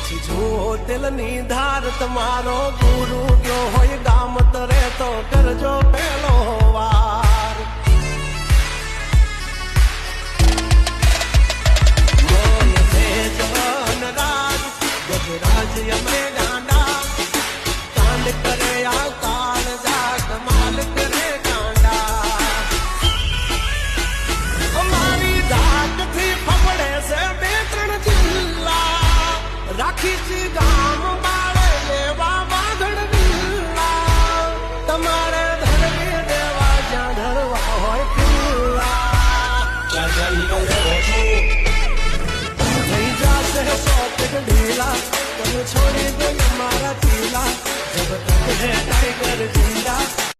પછી જુઓ તેલની ધાર તમારો ગુરુ ગયો હોય ગામ તરે તો કરજો પેલો વાર ગજરાજ અમે ગાંડા કાંડ કરે આ કાળ જા કમાલ કરે ગાંડા અમારી ધાકથી ફફડે છે બે ત્રણ જિલ્લા રાખી છે ગામ બાળે લેવા બાંધણ વિલ્લા તમારે ધરવી દેવા જ્યાં ધરવા હોય ખુલ્લા થઈ જાશે સોકેટ ઢીલા તમે છોડી દો મારા ચીલા જબ તક હે टाइगर जिंदा